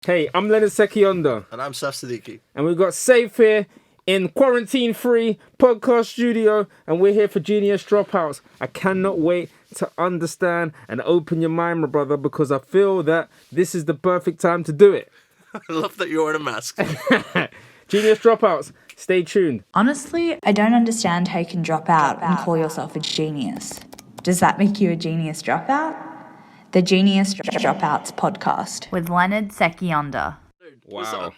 Hey, I'm Leonard Sekionda. And I'm Saif Siddiqui. And we've got Saif here in quarantine-free podcast studio. And we're here for Genius Dropouts. I cannot wait to understand and open your mind, my brother, because I feel that this is the perfect time to do it. I love that you're wearing a mask. Genius Dropouts, stay tuned. Honestly, I don't understand how you can drop out and call yourself a genius. Does that make you a genius dropout? The Genius Dropouts podcast with Leonard Sekionda. Wow.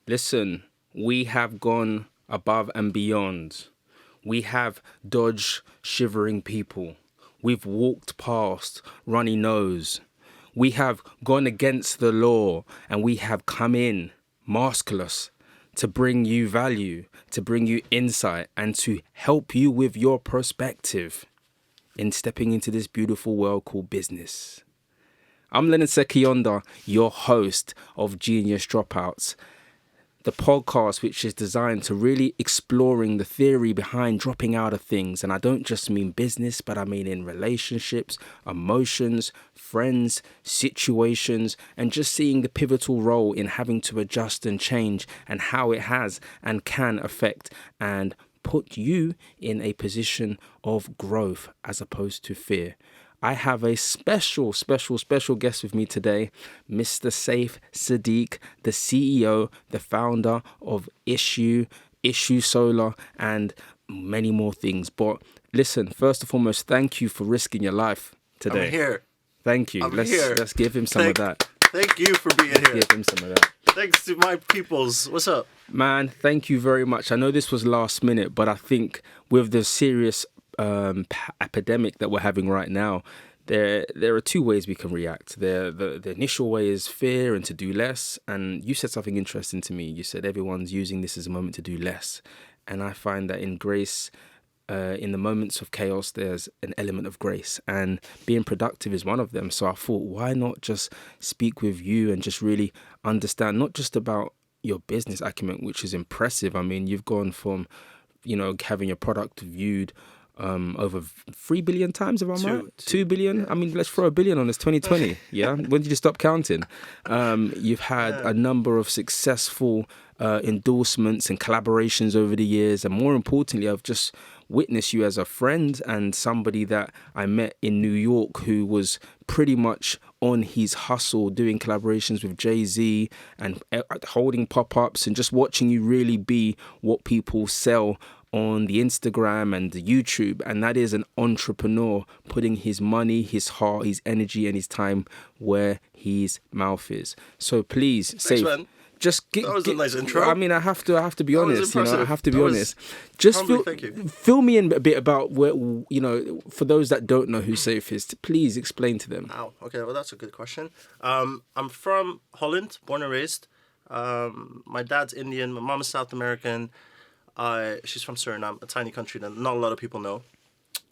Listen, we have gone above and beyond. We have dodged shivering people. We've walked past runny nose. We have gone against the law and we have come in maskless to bring you value, to bring you insight and to help you with your perspective in stepping into this beautiful world called business. I'm Leonard Sekionda, your host of Genius Dropouts, the podcast which is designed to really exploring the theory behind dropping out of things. And I don't just mean business, but I mean in relationships, emotions, friends, situations, and just seeing the pivotal role in having to adjust and change and how it has and can affect and put you in a position of growth as opposed to fear. I have a special guest with me today, Mr. Saif Siddiqui, the CEO, the founder of Ishu Solar, and many more things. But listen, first and foremost, thank you for risking your life today. I'm here. Thank you. Let's give him some of that. Thank you for being here. Give him some of that. Thanks to my peoples. What's up? Man, thank you very much. I know this was last minute, but I think with the serious epidemic that we're having right now, there are two ways we can react. The initial way is fear and to do less. And you said something interesting to me. You said everyone's using this as a moment to do less. And I find that in grace, in the moments of chaos, there's an element of grace, and being productive is one of them. So I thought, why not just speak with you and just really understand, not just about your business acumen, which is impressive. I mean, you've gone from, having your product viewed over 3 billion times, if I'm right? 2 billion? Yeah. I mean, let's throw a billion on this, 2020, yeah? When did you stop counting? You've had a number of successful endorsements and collaborations over the years, and more importantly, I've just witnessed you as a friend and somebody that I met in New York who was pretty much on his hustle, doing collaborations with Jay-Z and holding pop-ups and just watching you really be what people sell on the Instagram and the YouTube, and that is an entrepreneur putting his money, his heart, his energy, and his time where his mouth is. So please, Saif, just that was a nice intro. I mean, I have to be honest. I have to be honest. Just fill me in a bit about where, for those that don't know who Saif is. Please explain to them. Oh, okay. Well, that's a good question. I'm from Holland, born and raised. My dad's Indian. My mom is South American. She's from Suriname, a tiny country that not a lot of people know.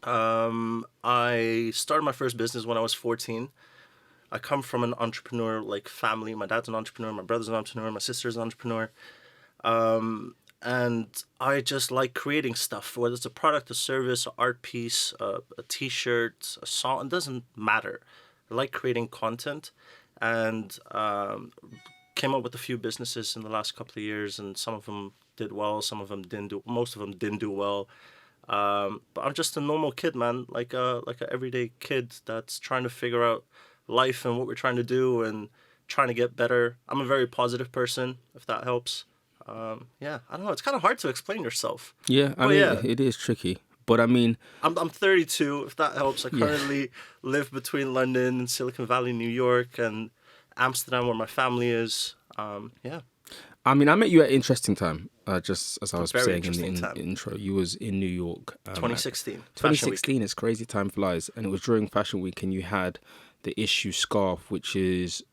I started my first business when I was 14. I come from an entrepreneur family. My dad's an entrepreneur, my brother's an entrepreneur, my sister's an entrepreneur. And I just like creating stuff, whether it's a product, a service, an art piece, a t-shirt, a song, it doesn't matter. I like creating content, and came up with a few businesses in the last couple of years, and some of them did well, some of them didn't do, most of them didn't do well. But I'm just a normal kid, man, like a everyday kid that's trying to figure out life and what we're trying to do and trying to get better. I'm a very positive person, if that helps. I don't know. It's kind of hard to explain yourself. Yeah, I mean, it is tricky. But I mean, I'm 32, if that helps. I currently live between London and Silicon Valley, New York, and Amsterdam, where my family is. I mean, I met you at an interesting time. Just as I was saying in the intro, you was in New York. 2016. 2016 is crazy, time flies. And it was during Fashion Week, and you had the Ishu scarf, which is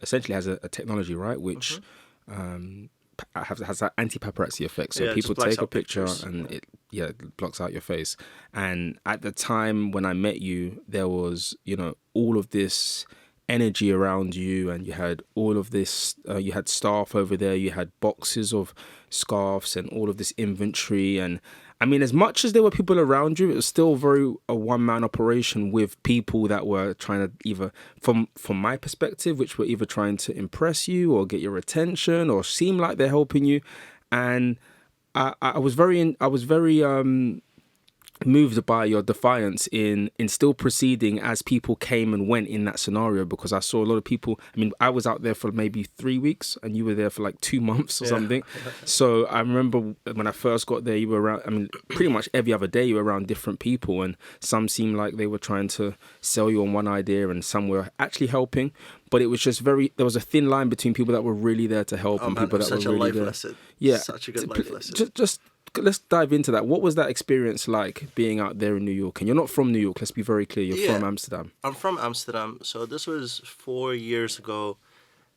essentially has a technology, right? Which has that anti-paparazzi effect. So people take a picture and it blocks out your face. And at the time when I met you, there was, all of this energy around you, and you had all of this, you had staff over there, you had boxes of scarves and all of this inventory. And I mean, as much as there were people around you, it was still very a one-man operation with people that were trying to either, from my perspective, which were either trying to impress you or get your attention or seem like they're helping you. And I was very moved by your defiance in still proceeding as people came and went in that scenario, because I saw a lot of people. I mean, I was out there for maybe 3 weeks and you were there for like 2 months or something. So I remember when I first got there, you were around, I mean, pretty much every other day you were around different people, and some seemed like they were trying to sell you on one idea and some were actually helping. But it was just there was a thin line between people that were really there to help and people that were really there. Lesson. Yeah. Such a good life lesson. Just let's dive into that. What was that experience like being out there in New York? And you're not from New York, let's be very clear. You're from Amsterdam. I'm from Amsterdam. So this was 4 years ago.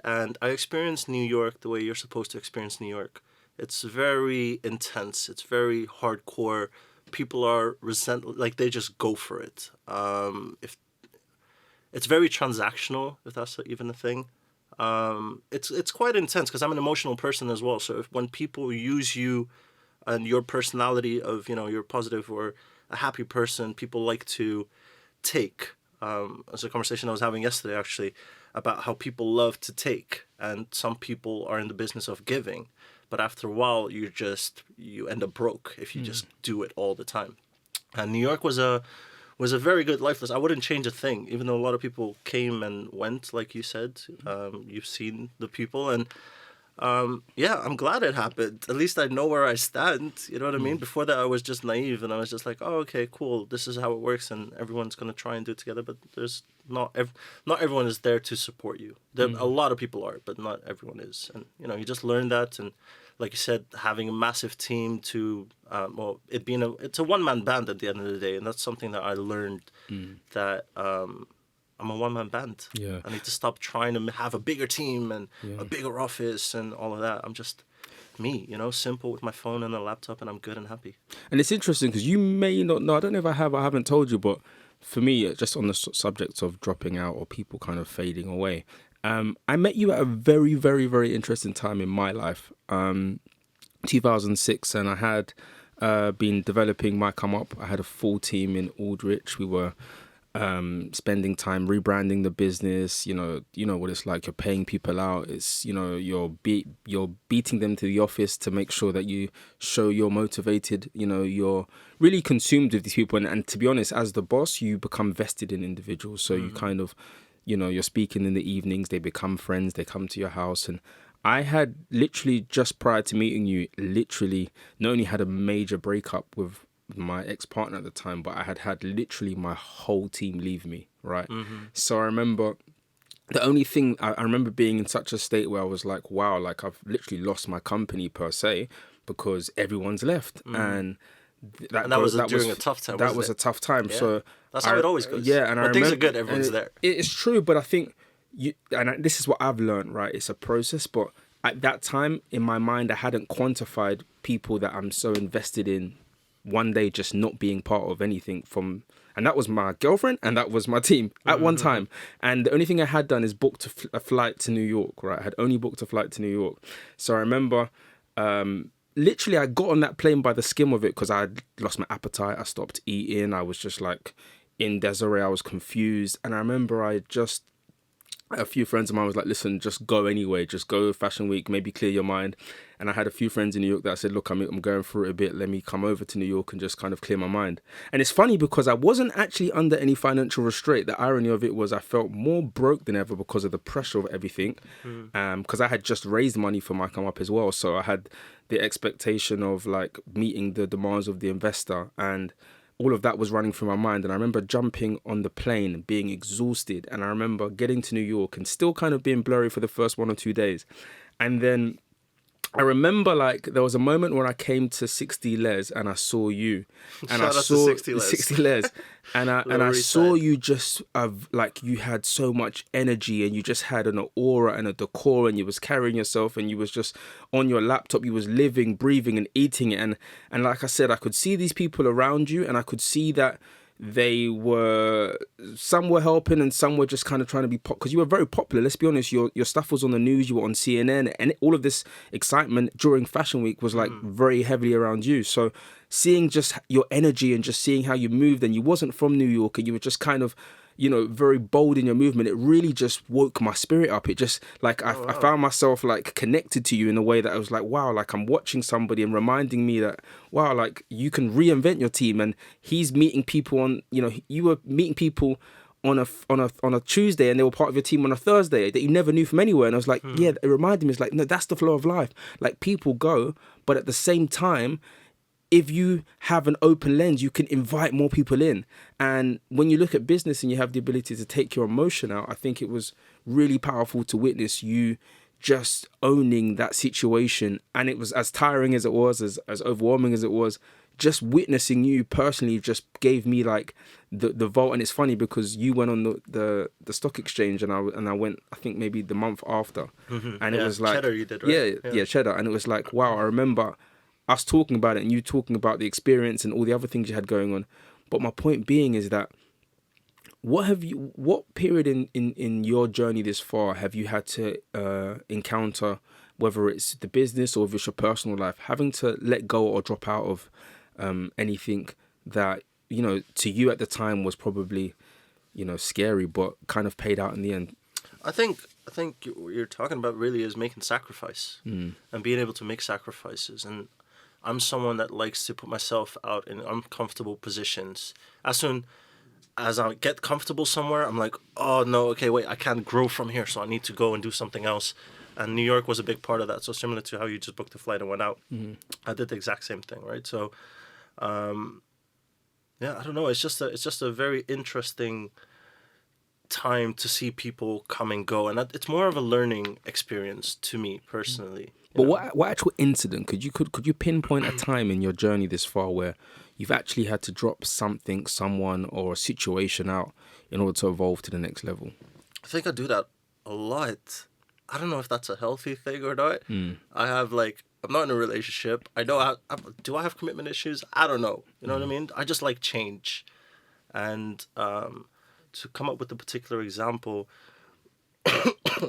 And I experienced New York the way you're supposed to experience New York. It's very intense. It's very hardcore. People are like they just go for it. If it's very transactional, if that's even a thing. It's quite intense because I'm an emotional person as well. So when people use you and your personality of, you're positive or a happy person, people like to take. As a conversation I was having yesterday, actually, about how people love to take. And some people are in the business of giving. But after a while, you end up broke if you just do it all the time. And New York was a very good life lesson. I wouldn't change a thing, even though a lot of people came and went, like you said. You've seen the people, and I'm glad it happened. At least I know where I stand. You know what I mean? Before that, I was just naive, and I was just like, "Oh, okay, cool. This is how it works, and everyone's gonna try and do it together." But there's not everyone is there to support you. A lot of people are, but not everyone is, and you just learn that. And like you said, having a massive team to it's a one-man band at the end of the day, and that's something that I learned that. I'm a one-man band. Yeah. I need to stop trying to have a bigger team and a bigger office and all of that. I'm just me, simple with my phone and a laptop, and I'm good and happy. And it's interesting because you may not know, I don't know if I haven't told you, but for me, just on the subject of dropping out or people kind of fading away, I met you at a very, very, very interesting time in my life, 2006, and I had been developing my come up. I had a full team in Aldrich. We were spending time rebranding the business. You know what it's like. You're paying people out. It's you're beating them to the office to make sure that you show you're motivated. You're really consumed with these people, and to be honest, as the boss, you become vested in individuals. So you kind of you're speaking in the evenings. They become friends. They come to your house. And I had literally just prior to meeting you, not only had a major breakup with my ex-partner at the time, but I had literally my whole team leave me, right? So I remember the only thing I remember being in such a state where I was like, wow, like I've literally lost my company per se, because everyone's left. And that was during a tough time. That was a tough time. Yeah. So that's how it always goes. Yeah, and when things are good, everyone's there. It's true, but I think this is what I've learned, right? It's a process, but at that time in my mind, I hadn't quantified people that I'm so invested in one day just not being part of anything and that was my girlfriend and that was my team at one time. And the only thing I had done is booked a flight to New York, right? I had only booked a flight to New York. So I remember literally I got on that plane by the skim of it because I had lost my appetite. I stopped eating. I was just like in disarray. I was confused. And I remember a few friends of mine was like, listen, just go anyway. Just go Fashion Week, maybe clear your mind. And I had a few friends in New York that I said, look, I'm going through it a bit. Let me come over to New York and just kind of clear my mind. And it's funny because I wasn't actually under any financial restraint. The irony of it was I felt more broke than ever because of the pressure of everything. Because I had just raised money for my come up as well. So I had the expectation of like meeting the demands of the investor, and all of that was running through my mind. And I remember jumping on the plane, being exhausted. And I remember getting to New York and still kind of being blurry for the first 1 or 2 days. And then I remember like there was a moment when I came to 60 Les and I saw you. And Shout I out saw to 60 Les. And I saw you just like you had so much energy and you just had an aura and a decor, and you was carrying yourself and you was just on your laptop, you was living, breathing and eating it. And like I said, I could see these people around you, and I could see that some were helping and some were just kind of trying to be because you were very popular. Let's be honest, your stuff was on the news, you were on CNN, and all of this excitement during Fashion Week was like very heavily around you. So seeing just your energy and just seeing how you moved, and you wasn't from New York and you were just kind of, very bold in your movement, it really just woke my spirit up. It just like I found myself like connected to you in a way that I was like, wow, like I'm watching somebody and reminding me that, wow, like you can reinvent your team. And he's meeting people on, you were meeting people on a Tuesday and they were part of your team on a Thursday that you never knew from anywhere. And I was like, yeah, it reminded me, it's like, no, that's the flow of life. Like people go, but at the same time, if you have an open lens, you can invite more people in. And when you look at business and you have the ability to take your emotion out, I think it was really powerful to witness you just owning that situation. And it was as tiring as it was, as overwhelming as it was, just witnessing you personally just gave me like the vault. And it's funny because you went on the stock exchange and I went, I think maybe the month after. And it was like, Cheddar you did, right? Yeah, Cheddar. And it was like, wow, I remember us talking about it and you talking about the experience and all the other things you had going on. But my point being is that what period in your journey this far have you had to encounter, whether it's the business or if it's your personal life, having to let go or drop out of anything that, to you at the time was probably, scary, but kind of paid out in the end? I think what you're talking about really is making sacrifice and being able to make sacrifices. And I'm someone that likes to put myself out in uncomfortable positions. As soon as I get comfortable somewhere, I'm like, oh no, okay, wait, I can't grow from here, so I need to go and do something else. And New York was a big part of that. So similar to how you just booked a flight and went out, I did the exact same thing, right? So, I don't know. It's just a very interesting time to see people come and go, and it's more of a learning experience to me personally. But what actual incident could you pinpoint a time in your journey this far where you've actually had to drop something, someone, or a situation out in order to evolve to the next level? I think I do that a lot. I don't know if that's a healthy thing or not. I have I'm not in a relationship. I know do I have commitment issues? I don't know. You know what I mean? I just like change, and to come up with a particular example,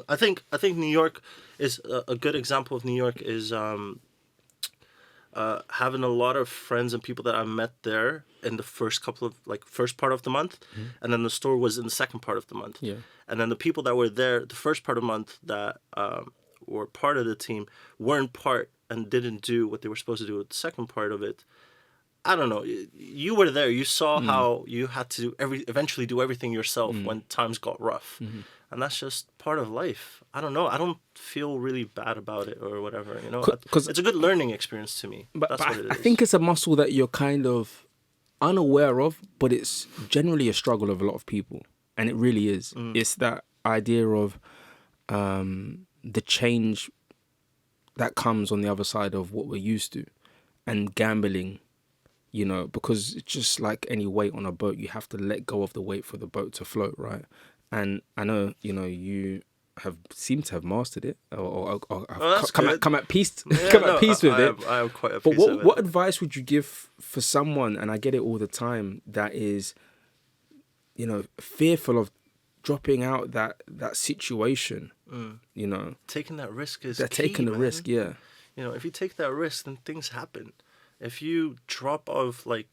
I think New York is a good example of New York is having a lot of friends and people that I met there in the first part of the month, and then the store was in the second part of the month. Yeah. And then the people that were there the first part of the month that were part of the team weren't part and didn't do what they were supposed to do with the second part of it. I don't know. You were there. You saw how you had to eventually do everything yourself when times got rough. And that's just part of life. I don't know. I don't feel really bad about it or whatever. Because it's a good learning experience to me. But I think it's a muscle that you're kind of unaware of, but it's generally a struggle of a lot of people. And it really is. It's that idea of the change that comes on the other side of what we're used to, and gambling. Because it's just like any weight on a boat, you have to let go of the weight for the boat to float, right? And I know, you seem to have mastered it, or come at peace with it. I am quite at peace with it. But what advice would you give for someone, and I get it all the time, that is, fearful of dropping out that situation, Taking that risk is They're key, taking the man. risk, yeah. If you take that risk, then things happen. If you drop off, I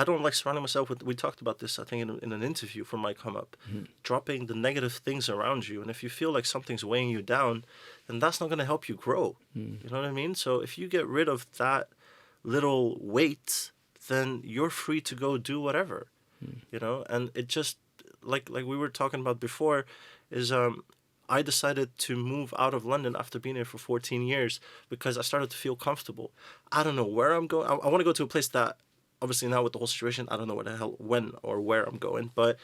don't like surrounding myself with, we talked about this, I think, in an interview for my come up, dropping the negative things around you. And if you feel like something's weighing you down, then that's not going to help you grow. You know what I mean? So if you get rid of that little weight, then you're free to go do whatever, and it just, like we were talking about before, is I decided to move out of London after being here for 14 years because I started to feel comfortable. I don't know where I'm going. I want to go to a place that, obviously now with the whole situation, I don't know when or where I'm going. But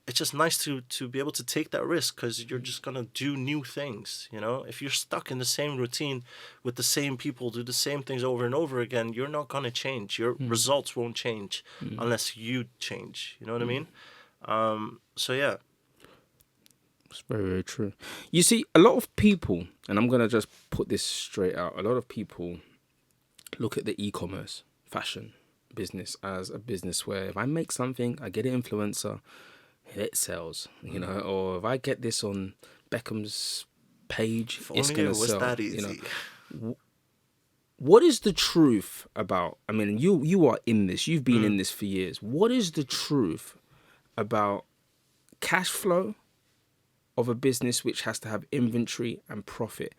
it's just nice to be able to take that risk because you're just going to do new things, If you're stuck in the same routine with the same people, do the same things over and over again, you're not going to change. Your results won't change unless you change. You know what I mean? So, yeah. It's very, very true. You see, a lot of people, and I'm going to just put this straight out, a lot of people look at the e-commerce, fashion, business as a business where if I make something, I get an influencer, it sells, or if I get this on Beckham's page, If it's only gonna it was sell. that easy. What is the truth about? I mean, you are in this. You've been in this for years. What is the truth about cash flow of a business which has to have inventory and profit?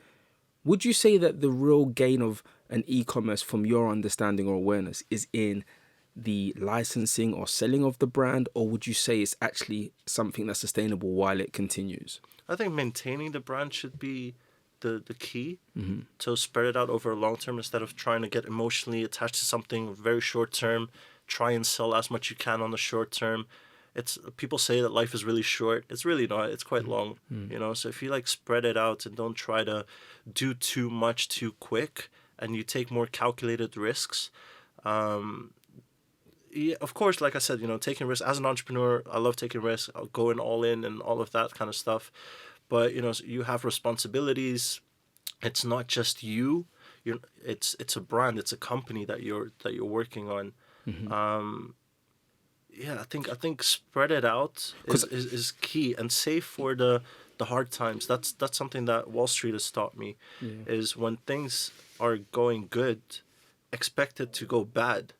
Would you say that the real gain of an e-commerce, from your understanding or awareness, is in the licensing or selling of the brand, or would you say it's actually something that's sustainable while it continues? I think maintaining the brand should be the key to spread it out over a long term instead of trying to get emotionally attached to something very short term. Try and sell as much you can on the short term. It's people say that life is really short. It's really not. It's quite long, So if you like spread it out and don't try to do too much too quick, and you take more calculated risks. Yeah, of course, like I said, taking risks as an entrepreneur, I love taking risks, going all in and all of that kind of stuff. But you have responsibilities. It's not just you. It's a brand. It's a company that you're working on. Yeah, I think spread it out is key and save for the hard times. That's something that Wall Street has taught me. Is when things are going good, expect it to go bad.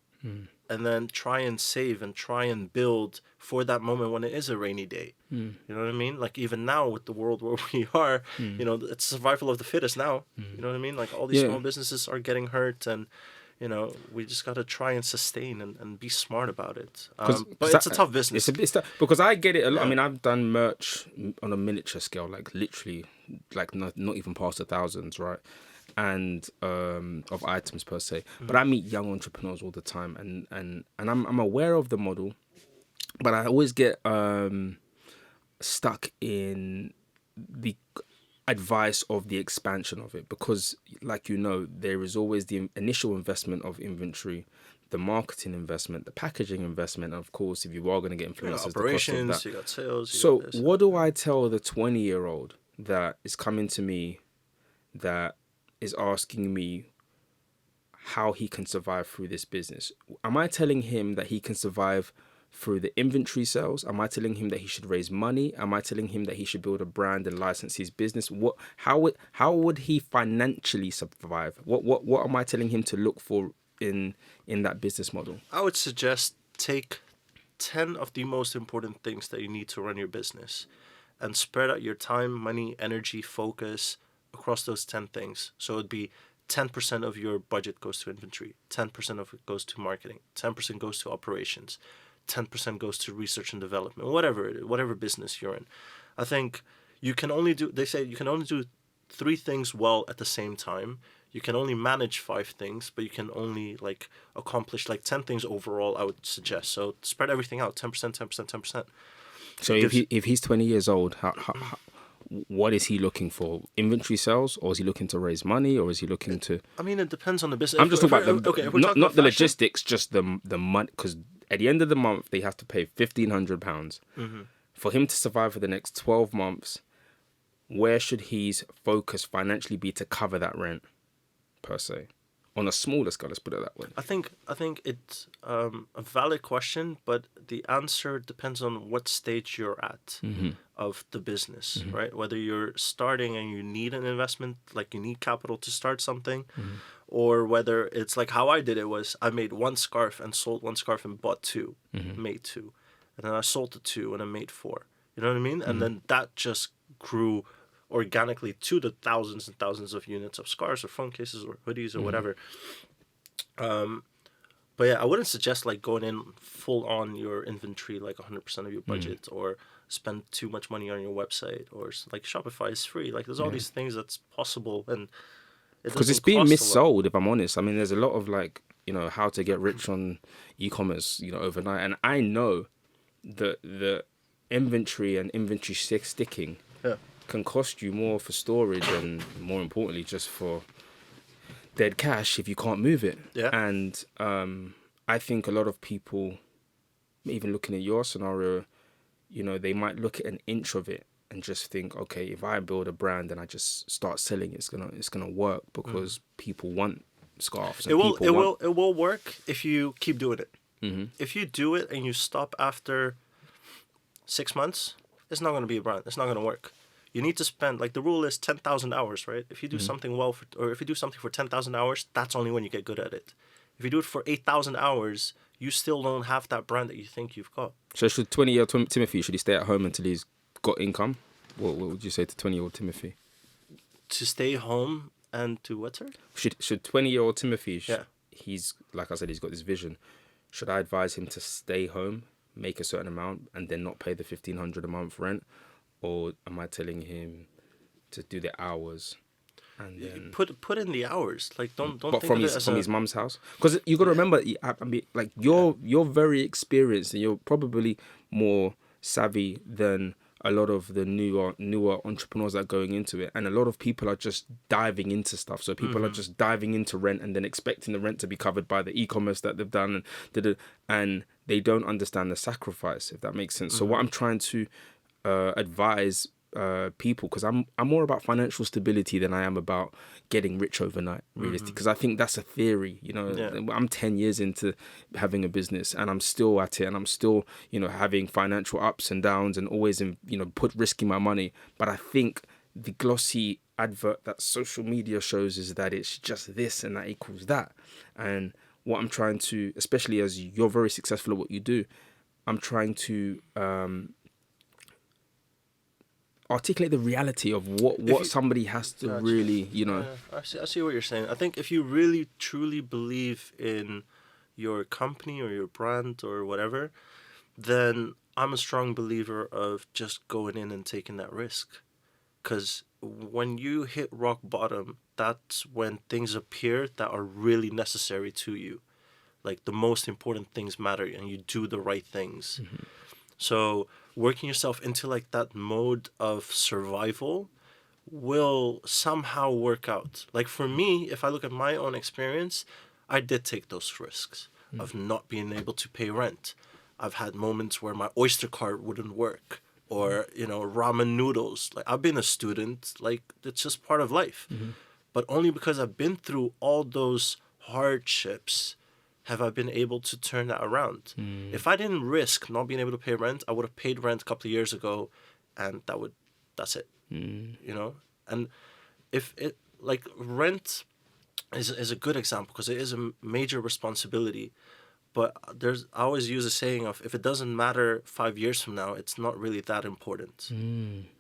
And then try and save and try and build for that moment when it is a rainy day. You know what I mean? Like even now with the world where we are, it's survival of the fittest now. You know what I mean? Like all these small businesses are getting hurt, and we just got to try and sustain and be smart about it. But it's a tough business. It's tough because I get it a lot. I mean, I've done merch on a miniature scale, like literally, like not even past the thousands, right? And of items per se. But I meet young entrepreneurs all the time, and I'm aware of the model, but I always get stuck in the advice of the expansion of it, because like there is always the initial investment of inventory, the marketing investment, the packaging investment, and of course if you are going to get influencers, operations, the cost of that. you got sales, so got this, what do I tell the 20-year-old that is coming to me that is asking me how he can survive through this business? Am I telling him that he can survive through the inventory sales? Am I telling him that he should raise money? Am I telling him that he should build a brand and license his business? How would he financially survive? What am I telling him to look for in that business model? I would suggest take 10 of the most important things that you need to run your business and spread out your time, money, energy, focus across those 10 things. So it'd be 10% of your budget goes to inventory, 10% of it goes to marketing, 10% goes to operations, 10% goes to research and development, whatever business you're in. I think they say you can only do 3 things well at the same time. You can only manage 5 things, but you can only accomplish 10 things overall, I would suggest. So spread everything out, 10%, 10%, 10%. So if he's 20 years old, how what is he looking for? Inventory sales, or is he looking to raise money, or is he looking to? I mean, it depends on the business. I'm just talking about not the logistics, just the money. Because at the end of the month, they have to pay £1,500 for him to survive for the next 12 months. Where should his focus financially be to cover that rent, per se? On a smaller scale, let's put it that way. I think it's a valid question, but the answer depends on what stage you're at of the business, right? Whether you're starting and you need an investment, you need capital to start something, or whether it's like how I did it was I made 1 scarf and sold 1 scarf and bought 2, made 2, and then I sold the 2 and I made 4. You know what I mean? And then that just grew organically to the thousands and thousands of units of scarves or phone cases or hoodies or whatever. But yeah, I wouldn't suggest going in full on your inventory, 100% of your budget, or spend too much money on your website, or Shopify is free. There's all these things that's possible, and because it's being missold. If I'm honest, I mean, there's a lot of how to get rich on e-commerce, overnight, and I know that the inventory and inventory sticking can cost you more for storage and more importantly just for dead cash if you can't move it. And I think a lot of people, even looking at your scenario, they might look at an inch of it and just think, okay, if I build a brand and I just start selling, it's gonna work because people want scarves. It And will. people It want, will. It will work if you keep doing it. If you do it and you stop after 6 months, it's not going to be a brand. It's not going to work. You need to spend, like, the rule is 10,000 hours, right? If you do something well or if you do something for 10,000 hours, that's only when you get good at it. If you do it for 8,000 hours, you still don't have that brand that you think you've got. So should 20-year-old Timothy, should he stay at home until he's got income? What would you say to 20-year-old Timothy? To stay home and to what, sir? Should 20-year-old Timothy, Yeah. he's, like I said, he's got this vision. Should I advise him to stay home, make a certain amount, and then not pay the $1,500 a month rent? Or am I telling him to do the hours and then Put in the hours. Like, don't but think from of it as his mum's house? Because you got to remember, I mean, like you're very experienced and you're probably more savvy than a lot of the newer entrepreneurs that are going into it, and a lot of people are just diving into stuff. So people are just diving into rent and then expecting the rent to be covered by the e-commerce that they've done, and they don't understand the sacrifice, if that makes sense. So what I'm trying to advise people, because I'm more about financial stability than I am about getting rich overnight, realistically, because I think that's a theory. I'm 10 years into having a business and I'm still at it, and I'm still having financial ups and downs and always risking my money. But I think the glossy advert that social media shows is that it's just this and that equals that. And what I'm trying to, especially as you're very successful at what you do, I'm trying to articulate the reality of what somebody has to really, I see what you're saying. I think if you really truly believe in your company or your brand or whatever, then I'm a strong believer of just going in and taking that risk. Because when you hit rock bottom, that's when things appear that are really necessary to you. Like, the most important things matter and you do the right things. So working yourself into like that mode of survival will somehow work out. Like, for me, if I look at my own experience, I did take those risks of not being able to pay rent. I've had moments where my Oyster card wouldn't work, or ramen noodles. Like, I've been a student, like, it's just part of life. But only because I've been through all those hardships have I been able to turn that around. If I didn't risk not being able to pay rent, I would have paid rent a couple of years ago, and that's it. And if it, like, rent is a good example because it is a major responsibility. But I always use a saying of, if it doesn't matter 5 years from now, it's not really that important,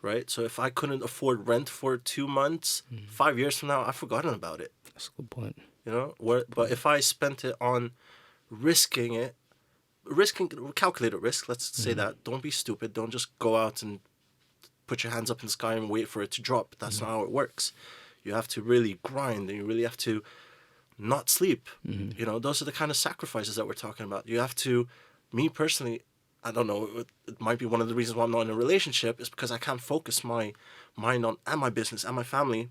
right? So if I couldn't afford rent for 2 months, 5 years from now, I've forgotten about it. That's a good point. But if I spent it on risking calculated risk, let's say that. Don't be stupid. Don't just go out and put your hands up in the sky and wait for it to drop. That's not how it works. You have to really grind, and you really have to not sleep. Those are the kind of sacrifices that we're talking about. You have to, me personally, I don't know, it might be one of the reasons why I'm not in a relationship is because I can't focus my mind on and my business and my family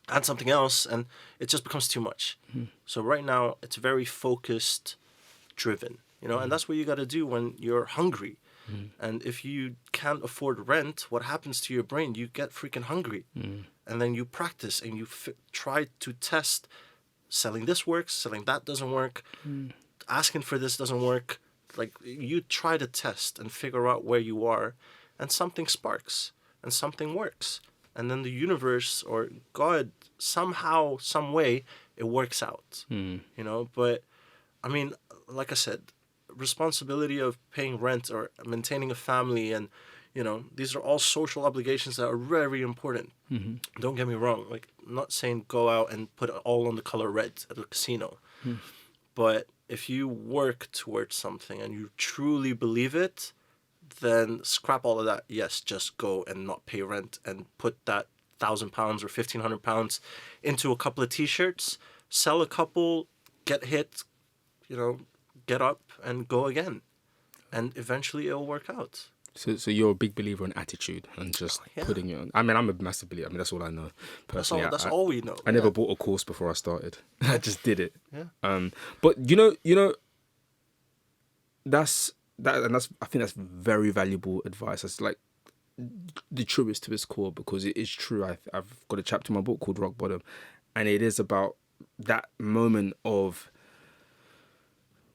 and something else, and it just becomes too much. So right now it's very focused driven, and that's what you got to do when you're hungry. And if you can't afford rent, what happens to your brain? You get freaking hungry. And then you practice and you try to test. Selling this works, selling that doesn't work, asking for this doesn't work. Like, you try to test and figure out where you are, and something sparks and something works. And then the universe or God, somehow, some way, it works out. But I mean, like I said, responsibility of paying rent or maintaining a family, and these are all social obligations that are very important. Don't get me wrong. Like, I'm not saying go out and put it all on the color red at a casino. But if you work towards something and you truly believe it, then scrap all of that. Yes, just go and not pay rent and put that £1,000 or £1,500 into a couple of t-shirts, sell a couple, get hit, get up and go again. And eventually it'll work out. So you're a big believer in attitude and just putting it on. I mean, I'm a massive believer. I mean, that's all I know personally. That's all we know. I never bought a course before I started. I just did it. Yeah. But that's I think that's very valuable advice. It's like the truest to its core, because it is true. I've got a chapter in my book called Rock Bottom, and it is about that moment of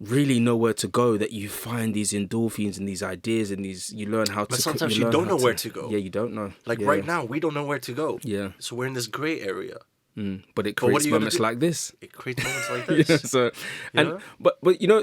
really know where to go, that you find these endorphins and these ideas and these, you learn how to. But sometimes you don't know where to go. Yeah, you don't know. Like right now, we don't know where to go. Yeah. So we're in this gray area. But it creates moments like this. It creates moments like this. Yeah, so, and but you know,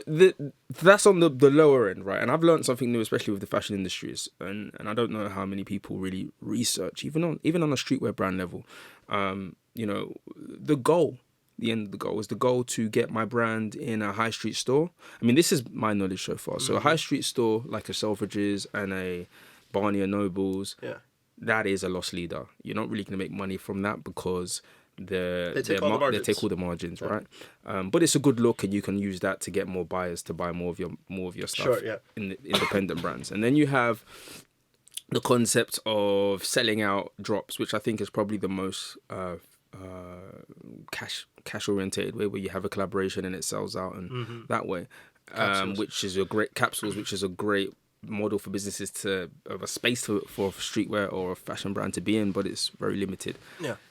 that's on the lower end, right? And I've learned something new, especially with the fashion industries, and I don't know how many people really research, even on a streetwear brand level. You know, the end of the goal is the goal to get my brand in a high street store. I mean, this is my knowledge so far. So a high street store like a Selfridges and a Barney and Nobles, that is a loss leader. You're not really going to make money from that because they take all the margins, right? But it's a good look, and you can use that to get more buyers to buy more of your stuff in the independent brands. And then you have the concept of selling out drops, which I think is probably the most cash orientated way, where you have a collaboration and it sells out, and that way, which is a great capsules, which is a great model for businesses to have a space for a streetwear or a fashion brand to be in, but it's very limited.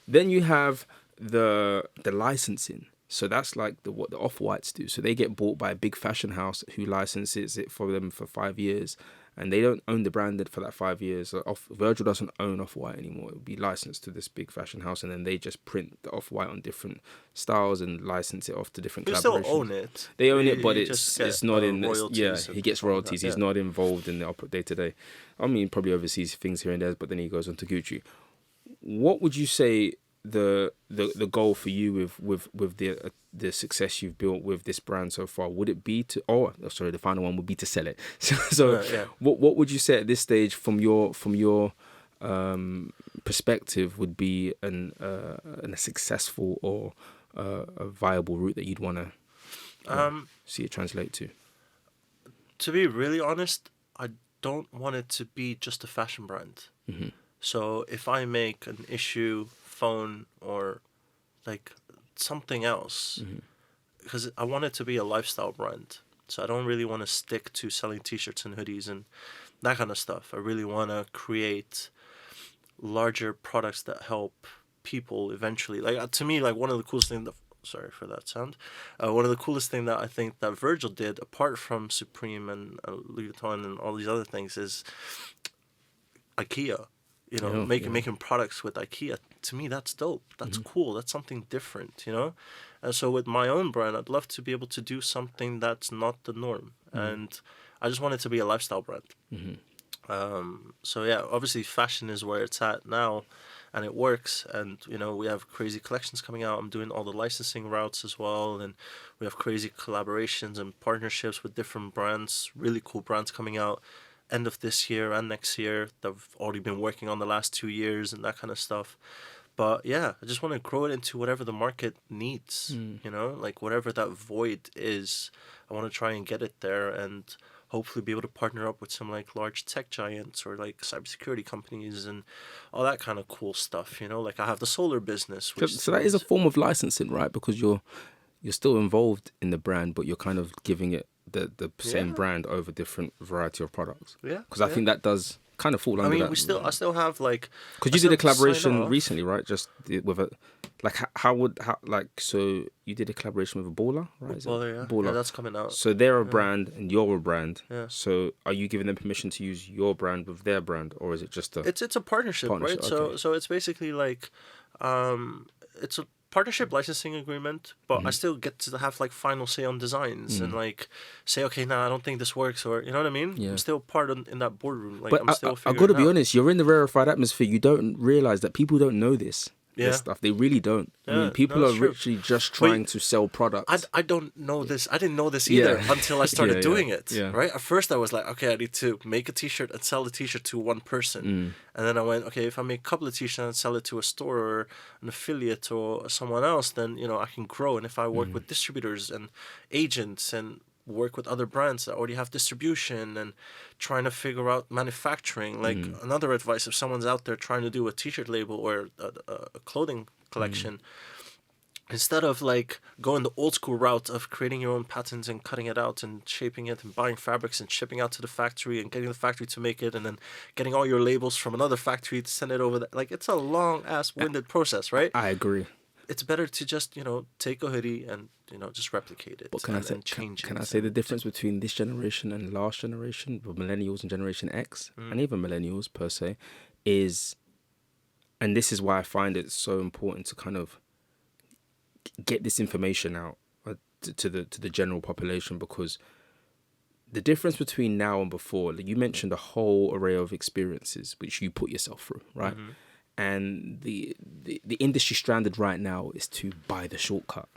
Then you have the licensing. So that's like what the Off-Whites do. So they get bought by a big fashion house who licenses it for them for 5 years, and they don't own the brand for that 5 years. Virgil doesn't own Off-White anymore. It would be licensed to this big fashion house, and then they just print the Off-White on different styles and license it off to different collaborations. You still own it. They own it, but it's not in. He gets royalties. That, He's not involved in the day to day. I mean, probably oversees things here and there, but then he goes on to Gucci. What would you say the goal for you with the success you've built with this brand so far? Would it be to the final one would be to sell it. So what would you say at this stage from your perspective would be a successful or a viable route that you'd want to see it translate to? To be really honest, I don't want it to be just a fashion brand. So if I make an Ishu phone or like something else, because I want it to be a lifestyle brand. So I don't really want to stick to selling t-shirts and hoodies and that kind of stuff. I really want to create larger products that help people eventually. Like to me, like one of the coolest things sorry for that sound. One of the coolest thing that I think that Virgil did, apart from Supreme and Louis Vuitton and all these other things, is IKEA. You know, making products with IKEA. To me, that's dope. That's cool. That's something different, you know? And so with my own brand, I'd love to be able to do something that's not the norm. And I just want it to be a lifestyle brand. So yeah, obviously fashion is where it's at now, and it works. And, you know, we have crazy collections coming out. I'm doing all the licensing routes as well. And we have crazy collaborations and partnerships with different brands, really cool brands coming out end of this year and next year that I've already been working on the last 2 years and that kind of stuff. But yeah, I just want to grow it into whatever the market needs, you know, like whatever that void is, I want to try and get it there and hopefully be able to partner up with some like large tech giants or like cybersecurity companies and all that kind of cool stuff, you know, like I have the solar business. So that is a form of licensing, right? Because you're still involved in the brand, but you're kind of giving it the same brand over different variety of products. Yeah. Because I think that does kind of fall under that. I still have like... Because you did a collaboration recently, right? Just with a... Like, so you did a collaboration with a Baller, right? Baller. Yeah, that's coming out. So they're a brand and you're a brand. Yeah. So are you giving them permission to use your brand with their brand, or is it just a... It's a partnership, right? Okay. So it's basically like... it's a partnership licensing agreement, but I still get to have like final say on designs and like say, okay, I don't think this works, or you know what I mean? Yeah. I'm still part in that boardroom. Like, but I'm still figuring I got to be honest, you're in the rarefied atmosphere. You don't realize that people don't know this. This stuff. They really don't. I mean, people are literally just trying to sell products. I don't know this. I didn't know this either until I started doing it. Yeah. Right? At first, I was like, okay, I need to make a t-shirt and sell the t-shirt to one person. And then I went, okay, if I make a couple of t-shirts and sell it to a store or an affiliate or someone else, then, you know, I can grow. And if I work with distributors and agents and work with other brands that already have distribution and trying to figure out manufacturing. Like another advice, if someone's out there trying to do a t-shirt label or a clothing collection, instead of like going the old school route of creating your own patterns and cutting it out and shaping it and buying fabrics and shipping out to the factory and getting the factory to make it and then getting all your labels from another factory to send it over there. Like, it's a long ass winded process, right? I agree. it's better to just, take a hoodie and, just replicate it. But and change it. Can I say the difference between this generation and last generation, with millennials and Generation X, and even millennials per se, is, and this is why I find it so important to kind of get this information out to the general population, because the difference between now and before, like you mentioned, a whole array of experiences which you put yourself through, right? And the industry standard right now is to buy the shortcut.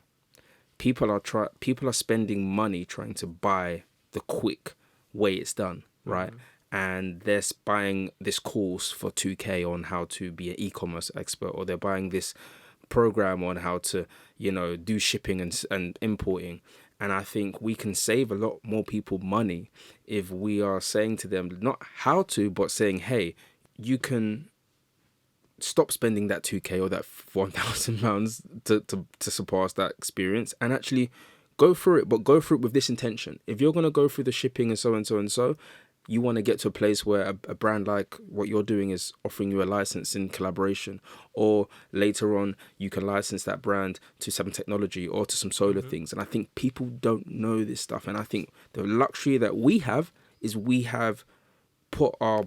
People are spending money trying to buy the quick way it's done, right? And they're buying this course for 2K on how to be an e-commerce expert, or they're buying this program on how to, do shipping and importing. And I think we can save a lot more people money if we are saying to them, not how to, but saying, hey, you can stop spending that 2K or that £1,000 to surpass that experience, and actually go through it, but go through it with this intention. If you're going to go through the shipping and so and so and so, you want to get to a place where a brand like what you're doing is offering you a license in collaboration, or later on you can license that brand to some technology or to some solar things. And I think people don't know this stuff. And I think the luxury that we have is we have put our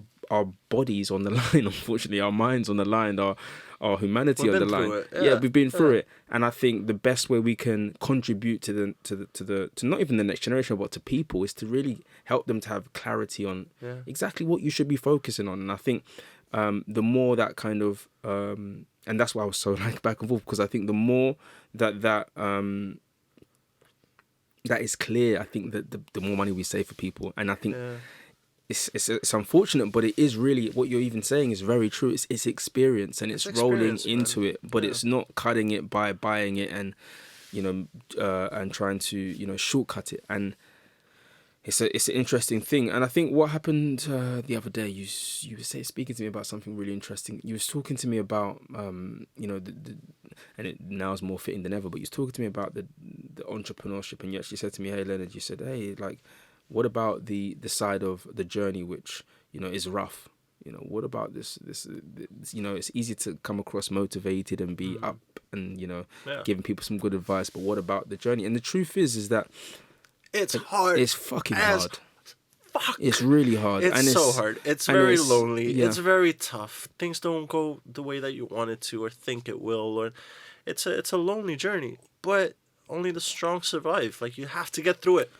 bodies on the line, unfortunately, our minds on the line, our humanity on the line. Yeah, we've been through it. And I think the best way we can contribute to not even the next generation, but to people, is to really help them to have clarity on exactly what you should be focusing on. And I think the more that kind of and that's why I was so like back and forth, because I think the more that is clear, I think that the more money we save for people. And I think it's unfortunate, but it is really, what you're even saying is very true. It's experience, and it's rolling into it, but it's not cutting it by buying it and and trying to shortcut it. And it's an interesting thing. And I think what happened the other day, you were speaking to me about something really interesting. You was talking to me about and it now is more fitting than ever, but you was talking to me about the entrepreneurship, and you actually said to me, hey Leonard, you said, hey, like, what about the side of the journey which is rough? What about this it's easy to come across motivated and be up and giving people some good advice, but what about the journey? And the truth is that it's hard. It's fucking hard. Fuck. It's really hard. It's so hard. It's very lonely. Yeah. It's very tough. Things don't go the way that you want it to or think it will, or it's a lonely journey. But only the strong survive. Like, you have to get through it.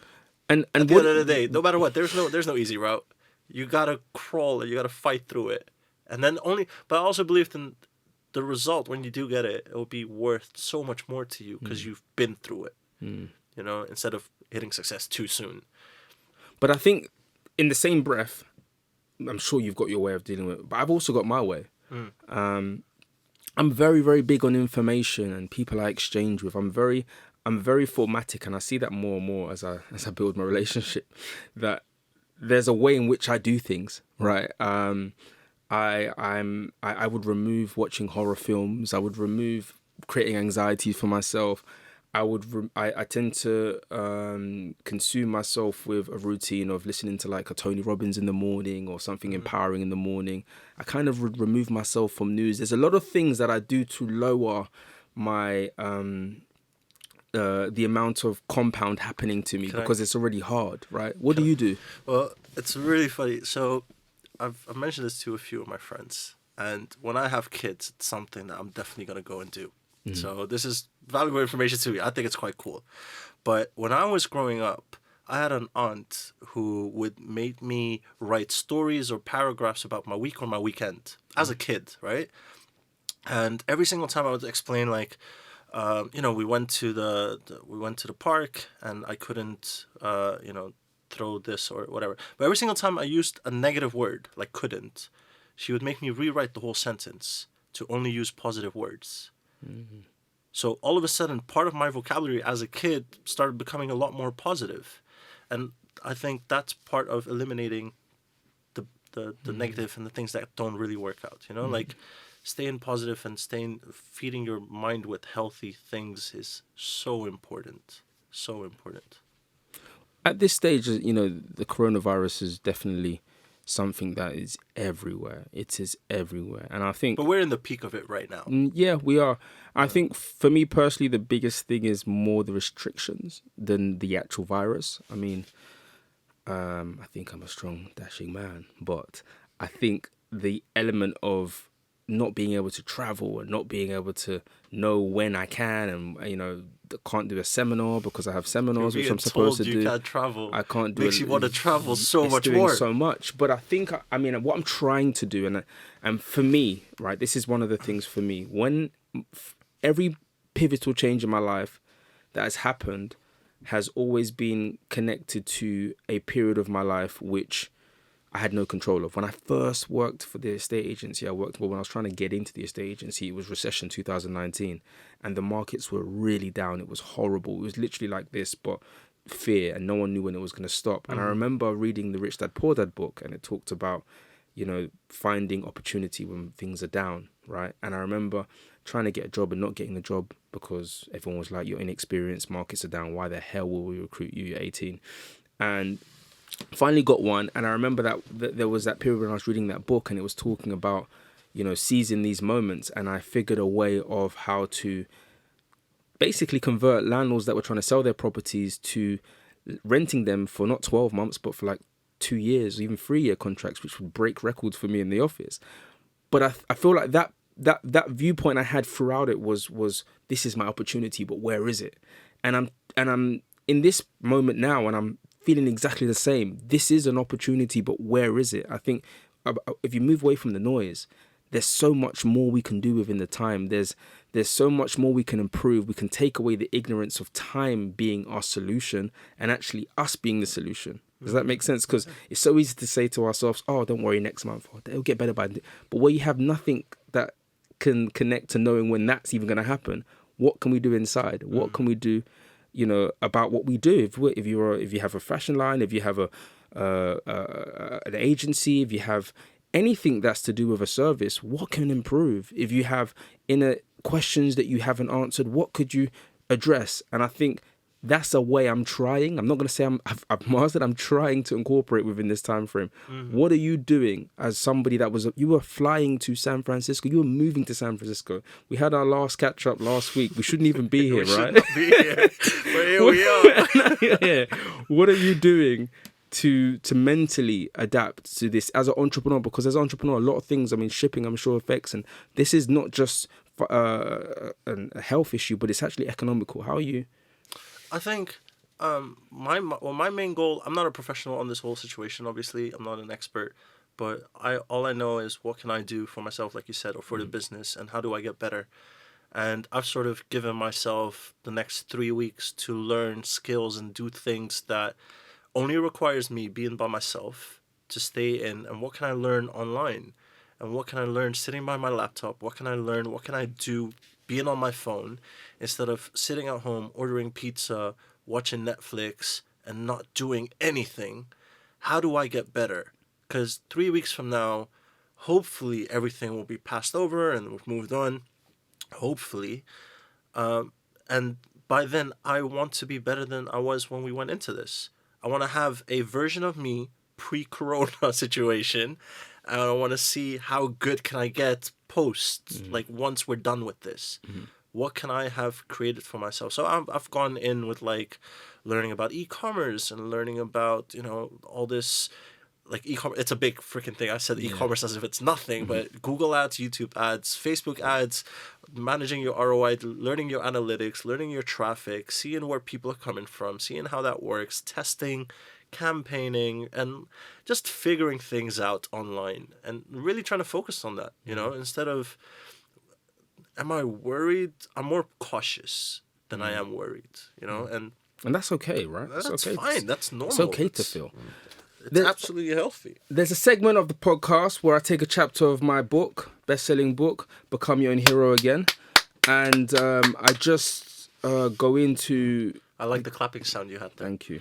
And at the end of the day, no matter what, there's no easy route. You gotta crawl it. You gotta fight through it, and then but I also believe in the result when you do get it. It will be worth so much more to you because you've been through it. Instead of hitting success too soon. But I think in the same breath, I'm sure you've got your way of dealing with it, but I've also got my way. I'm very, very big on information and people I exchange with. I'm very formatic, and I see that more and more as I build my relationship, that there's a way in which I do things, right? I would remove watching horror films. I would remove creating anxiety for myself. I tend to consume myself with a routine of listening to like a Tony Robbins in the morning or something empowering in the morning. I kind of would remove myself from news. There's a lot of things that I do to lower my the amount of compound happening to me because it's already hard, right? What do you do? Well, it's really funny. So I've mentioned this to a few of my friends, and when I have kids, it's something that I'm definitely going to go and do. So this is valuable information to me. I think it's quite cool. But when I was growing up, I had an aunt who would make me write stories or paragraphs about my week or my weekend as a kid, right? And every single time I would explain, like, we went to the park and I couldn't, throw this or whatever. But every single time I used a negative word, like couldn't, she would make me rewrite the whole sentence to only use positive words. So all of a sudden, part of my vocabulary as a kid started becoming a lot more positive. And I think that's part of eliminating the negative and the things that don't really work out, like staying positive and feeding your mind with healthy things is so important. So important. At this stage, the coronavirus has definitely something that is everywhere. It is everywhere. And I think... But we're in the peak of it right now. Yeah, we are. I think for me personally, the biggest thing is more the restrictions than the actual virus. I mean, I think I'm a strong, dashing man, but I think the element of not being able to travel and not being able to know when I can, and can't do a seminar because I have seminars which I'm supposed to do. You can't travel. I can't do. Makes you want to travel so much doing more. So much, but I think what I'm trying to do, and for me, right, this is one of the things for me. When every pivotal change in my life that has happened has always been connected to a period of my life which I had no control of. When I first worked for the estate agency, when I was trying to get into the estate agency, it was recession 2019, and the markets were really down. It was horrible. It was literally like this, but fear, and no one knew when it was going to stop. And I remember reading the Rich Dad Poor Dad book, and it talked about, finding opportunity when things are down, right? And I remember trying to get a job and not getting the job because everyone was like, you're inexperienced, markets are down, why the hell will we recruit you? You're 18. And finally got one, and I remember that there was that period when I was reading that book, and it was talking about, seizing these moments, and I figured a way of how to basically convert landlords that were trying to sell their properties to renting them for not 12 months, but for like 2 years, even 3-year contracts, which would break records for me in the office. But I feel like that viewpoint I had throughout it was this is my opportunity, but where is it? And I'm in this moment now, and I'm feeling exactly the same. This is an opportunity, but where is it? I think if you move away from the noise, there's so much more we can do within the time. There's so much more we can improve. We can take away the ignorance of time being our solution and actually us being the solution. Does that make sense? Because it's so easy to say to ourselves, oh, don't worry, next month, or it'll get better by... But where you have nothing that can connect to knowing when that's even going to happen, what can we do inside? What can we do, about what we do? If you have a fashion line, if you have an agency, if you have anything that's to do with a service, what can improve? If you have inner questions that you haven't answered, what could you address? And I think that's a way I'm trying. I'm not going to say I've mastered. I'm trying to incorporate within this time frame. What are you doing as somebody you were flying to San Francisco? You were moving to San Francisco. We had our last catch up last week. We shouldn't even be here, right? Shouldn't be here. But here we are. Yeah. What are you doing to mentally adapt to this as an entrepreneur? Because as an entrepreneur, a lot of things, shipping, I'm sure, affects, and this is not just a health issue, but it's actually economical. How are you? I think my main goal, I'm not a professional on this whole situation, obviously. I'm not an expert, but all I know is what can I do for myself, like you said, or for the business, and how do I get better? And I've sort of given myself the next 3 weeks to learn skills and do things that only requires me being by myself to stay in. And what can I learn online? And what can I learn sitting by my laptop? What can I learn? What can I do being on my phone instead of sitting at home, ordering pizza, watching Netflix, and not doing anything? How do I get better? Because 3 weeks from now, hopefully everything will be passed over and we've moved on. Hopefully. And by then, I want to be better than I was when we went into this. I want to have a version of me pre-corona situation. And I want to see how good can I get post, like once we're done with this. What can I have created for myself? So I've gone in with like learning about e-commerce and learning about, all this, like e-commerce. It's a big freaking thing. I said e-commerce as if it's nothing, but Google ads, YouTube ads, Facebook ads, managing your ROI, learning your analytics, learning your traffic, seeing where people are coming from, seeing how that works, testing, campaigning, and just figuring things out online and really trying to focus on that, instead of, am I worried? I'm more cautious than I am worried, and that's okay, right? That's okay. fine. That's normal. It's okay to feel. It's absolutely healthy. There's a segment of the podcast where I take a chapter of my book, best-selling book, Become Your Own Hero Again, and I just go into... I like the clapping sound you had there. Thank you.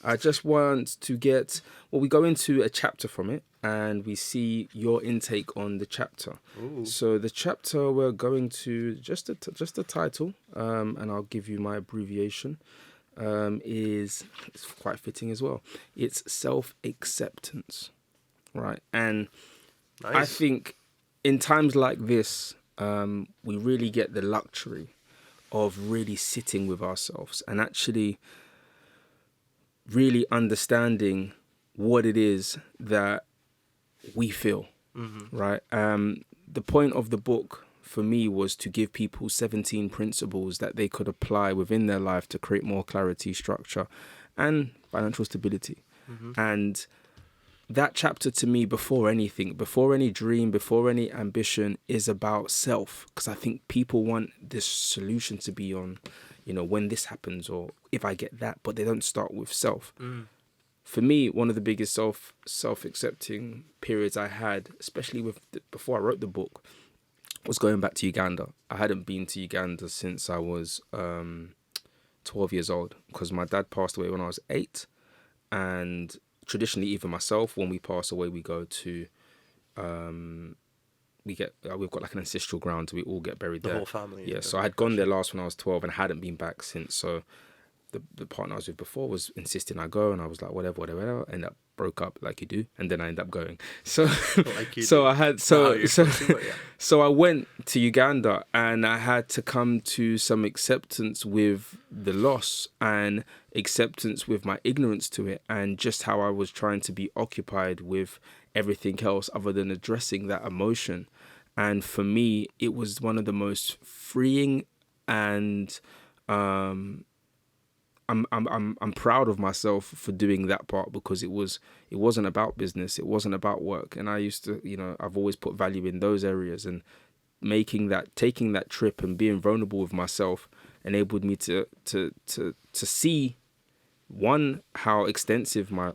I just want to we go into a chapter from it and we see your intake on the chapter. Ooh. So the chapter we're going to, just the title, and I'll give you my abbreviation, it's quite fitting as well. It's SelfAcceptance. right? And Nice. I think in times like this, we really get the luxury of really sitting with ourselves and actually really understanding what it is that we feel, right? The point of the book for me was to give people 17 principles that they could apply within their life to create more clarity, structure, and financial stability. And that chapter to me, before anything, before any dream, before any ambition, is about self. Because I think people want this solution to be on, when this happens or if I get that, but they don't start with self. For me, one of the biggest self-accepting periods I had, especially before I wrote the book, was going back to Uganda. I hadn't been to Uganda since I was 12 years old, because my dad passed away when I was 8, and traditionally, even myself, when we pass away, we go to, we've got like an ancestral ground, so we all get buried there. The whole family. Yeah, so I had gone there last when I was 12 and hadn't been back since. So the partner I was with before was insisting I go, and I was like, whatever. End up broke up like you do, and then I ended up going. So, Like you so do. I had so I went to Uganda, and I had to come to some acceptance with the loss and acceptance with my ignorance to it, and just how I was trying to be occupied with everything else other than addressing that emotion. And for me, it was one of the most freeing, and I'm proud of myself for doing that part, because it wasn't about business, it wasn't about work, and I used to, I've always put value in those areas, and taking that trip and being vulnerable with myself enabled me to see, one, how extensive my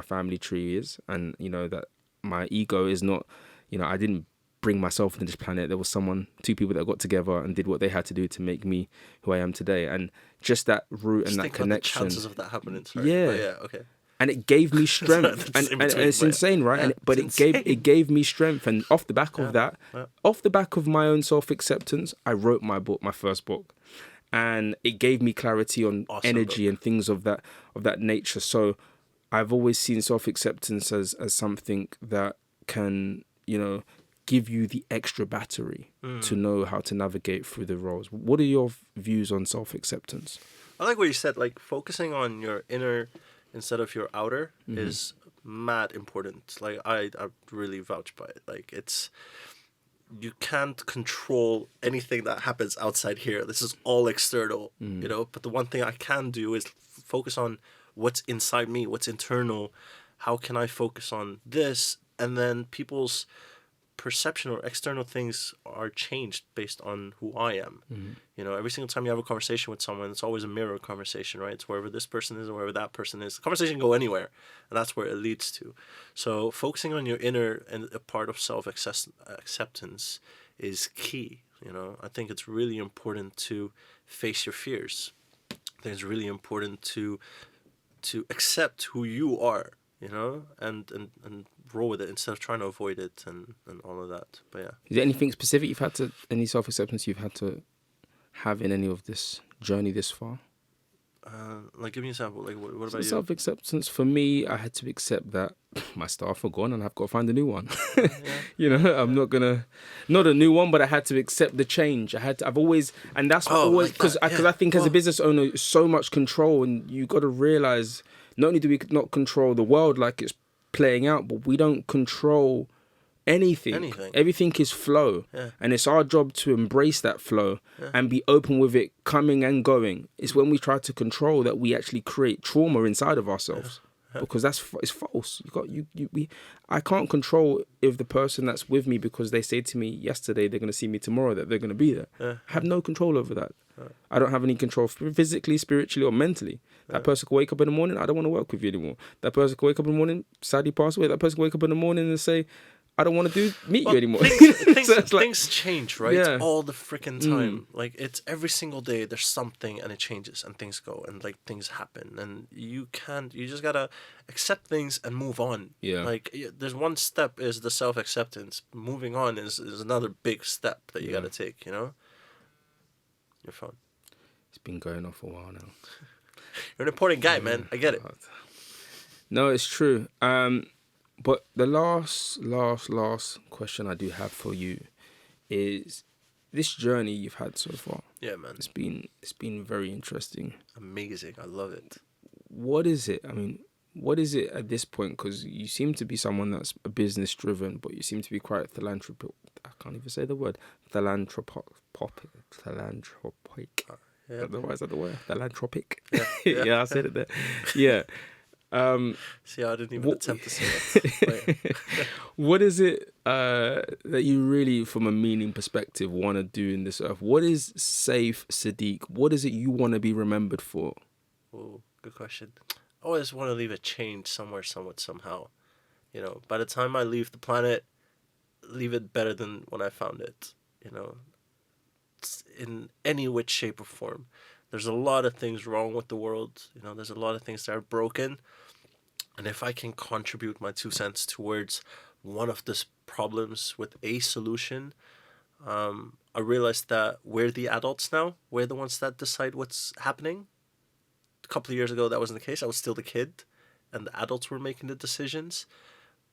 family tree is, and that my ego is not, I didn't bring myself into this planet. There was two people that got together and did what they had to do to make me who I am today. And just that root and that connection. About the chances of that happening. Sorry. Yeah. But yeah. Okay. And it gave me strength. and it's insane, right? Yeah, it gave me strength. And off the back of that, off the back of my own self-acceptance, I wrote my first book. And it gave me clarity on energy and things of that nature. So I've always seen self-acceptance as something that can, give you the extra battery to know how to navigate through the roles. What are your views on self-acceptance? I like what you said, like focusing on your inner instead of your outer is mad important. Like I really vouch by it. Like you can't control anything that happens outside here. This is all external, but the one thing I can do is focus on what's inside me, what's internal. How can I focus on this? And then people's perception or external things are changed based on who I am. Every single time you have a conversation with someone, it's always a mirror conversation, right? It's wherever this person is or wherever that person is. The conversation can go anywhere, and that's where it leads to. So focusing on your inner and a part of self-acceptance is key. I think it's really important to face your fears. I think it's really important to accept who you are, and roll with it instead of trying to avoid it and all of that. But yeah. Is there anything specific any self-acceptance you've had to have in any of this journey this far? Like, give me an example. Like, what about you? Self-acceptance for me, I had to accept that my staff are gone and I've got to find a new one. I'm not a new one, but I had to accept the change. I've always, and that's what always, because I think as a business owner, so much control, and you got to realize not only do we not control the world like it's playing out, but we don't control anything. Everything is flow, and it's our job to embrace that flow and be open with it coming and going. It's when we try to control that we actually create trauma inside of ourselves, because it's false. I can't control if the person that's with me, because they say to me yesterday they're going to see me tomorrow, that they're going to be there. I have no control over that. I don't have any control physically, spiritually, or mentally. That person can wake up in the morning, I don't want to work with you anymore. That person can wake up in the morning, sadly pass away. That person can wake up in the morning and say, I don't want to meet you anymore. Things change, right? Yeah. All the freaking time. Like, it's every single day there's something and it changes and things go and like things happen, and you just gotta accept things and move on. Yeah. Like, there's one step is the self-acceptance. Moving on is another big step that you gotta take, Your phone. It's been going on for a while now. You're an important guy, man. I get it. No, it's true. But the last question I do have for you is this journey you've had so far. Yeah, man. It's been very interesting. Amazing. I love it. What is it? I mean, what is it at this point? Because you seem to be someone that's business driven, but you seem to be quite philanthropic. I can't even say the word. Philanthropic. Yeah. Why is that the word? Philanthropic. Yeah. Yeah, I said it there. Yeah. See, I didn't even attempt to say it. What is it that you really, from a meaning perspective, want to do in this earth? What is Saif Siddiq? What is it you want to be remembered for? Oh, good question. I always want to leave a change somewhere, somehow. You know, by the time I leave the planet, leave it better than when I found it. You know, in any which shape or form. There's a lot of things wrong with the world. You know, there's a lot of things that are broken. And if I can contribute my 2 cents towards one of these problems with a solution, I realized that we're the adults now. We're the ones that decide what's happening. A couple of years ago, that wasn't the case. I was still the kid, and the adults were making the decisions.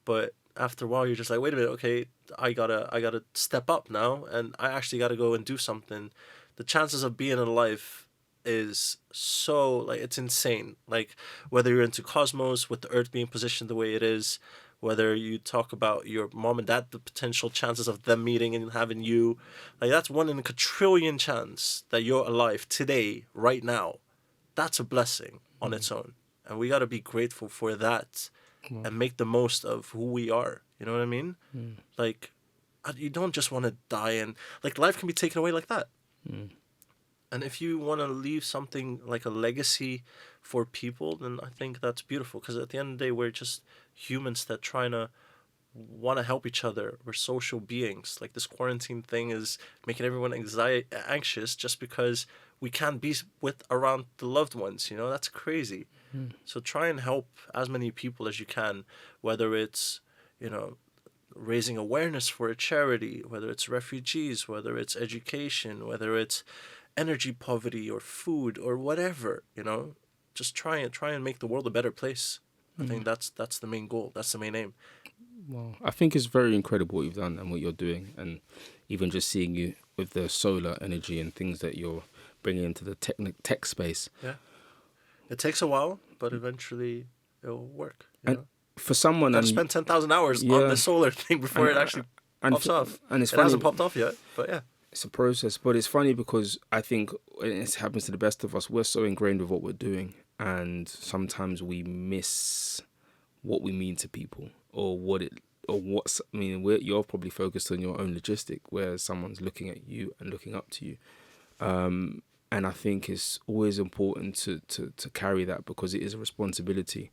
But after a while, you're just like, wait a minute, okay, I gotta step up now, and I actually gotta go and do something. The chances of being alive is so, like, it's insane. Like, whether you're into cosmos with the earth being positioned the way it is, whether you talk about your mom and dad, the potential chances of them meeting and having you, like, that's 1 in a quadrillion chance that you're alive today, right now. That's a blessing on its own, and we got to be grateful for that and make the most of who we are. You know what I mean? Like, you don't just want to die, and like, life can be taken away like that. And if you want to leave something like a legacy for people, then I think that's beautiful. Because at the end of the day, we're just humans that trying to want to help each other. We're social beings. Like, this quarantine thing is making everyone anxious just because we can't be around the loved ones. You know, that's crazy. So try and help as many people as you can, whether it's, you know, raising awareness for a charity, whether it's refugees, whether it's education, whether it's energy poverty or food or whatever, you know. Just try and make the world a better place. I think that's the main goal. That's the main aim. Well, I think it's very incredible what you've done and what you're doing, and even just seeing you with the solar energy and things that you're bringing into the tech space. Yeah, it takes a while, but eventually it'll work. You know? For someone, I've spent 10,000 hours on the solar thing before it actually pops off. And it's it funny, hasn't popped off yet, but yeah. It's a process, but it's funny because I think it happens to the best of us. We're so ingrained with what we're doing, and sometimes we miss what we mean to people, or what's. I mean, you're probably focused on your own logistic, where someone's looking at you and looking up to you. And I think it's always important to carry that, because it is a responsibility.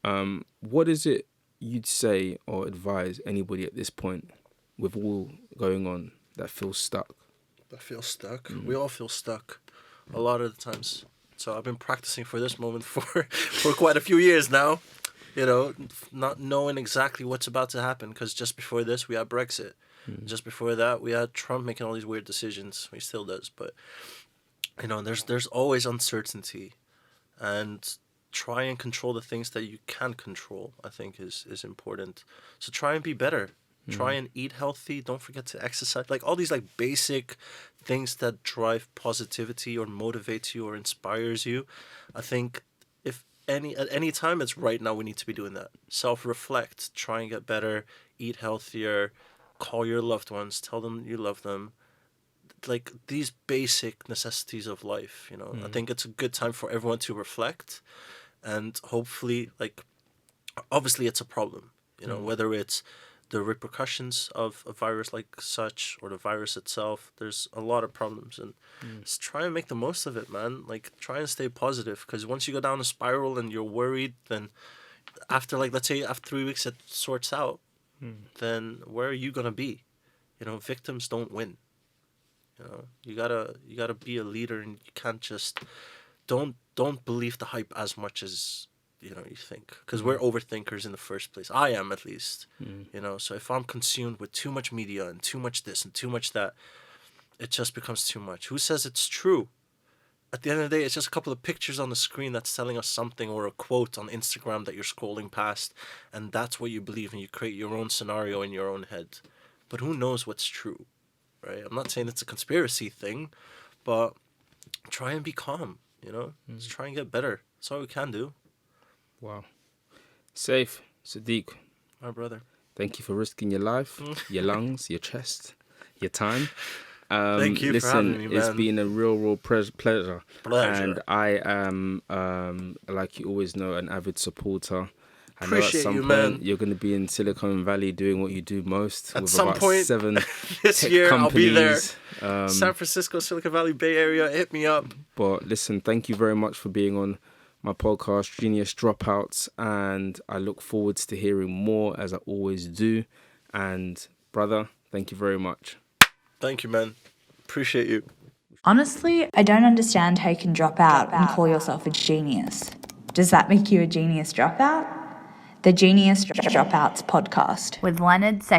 What is it you'd say or advise anybody at this point, with all going on, that feels stuck? That feels stuck. We all feel stuck a lot of the times. So I've been practicing for this moment for quite a few years now. You know, not knowing exactly what's about to happen, because just before this we had Brexit. Just before that we had Trump making all these weird decisions. He still does, but you know, there's always uncertainty, and try and control the things that you can control, I think is important. So try and be better. Try and eat healthy. Don't forget to exercise. Like, all these like basic things that drive positivity or motivate you or inspires you. I think at any time, it's right now we need to be doing that. Self-reflect. Try and get better. Eat healthier. Call your loved ones. Tell them you love them. Like, these basic necessities of life, you know. I think it's a good time for everyone to reflect, and hopefully, like, obviously it's a problem, you know, whether it's the repercussions of a virus like such or the virus itself. There's a lot of problems, and just try and make the most of it, man. Like, try and stay positive, because once you go down a spiral and you're worried, then after, like, let's say after 3 weeks it sorts out, then where are you gonna be? You know, victims don't win. You know, you gotta be a leader, and you can't just don't believe the hype as much as, you know, you think, because we're overthinkers in the first place. I am, at least. You know, so if I'm consumed with too much media and too much this and too much that, it just becomes too much. Who says it's true? at the end of the day, it's just a couple of pictures on the screen that's telling us something, or a quote on Instagram that you're scrolling past, and that's what you believe, and you create your own scenario in your own head. But who knows what's true, right? I'm not saying it's a conspiracy thing, but try and be calm, Just try and get better. That's all we can do. Wow. Saif Siddiqui, My brother. thank you for risking your life, your lungs, your chest, your time. Thank you for having me, man. It's been a real pleasure. Pleasure. And I am, like you always know, an avid supporter. I know at Appreciate some you, point man. you're going to be in Silicon Valley doing what you do most. At with some about point 7 this tech year, I'll be there. companies. San Francisco, Silicon Valley, Bay Area, hit me up. But listen, thank you very much for being on my podcast, Genius Dropouts, and I look forward to hearing more, as I always do. And brother, thank you very much. Thank you, man. Appreciate you. Honestly, I don't understand how you can drop out and call yourself a genius. Does that make you a genius dropout? The Genius Dropouts podcast with Leonards.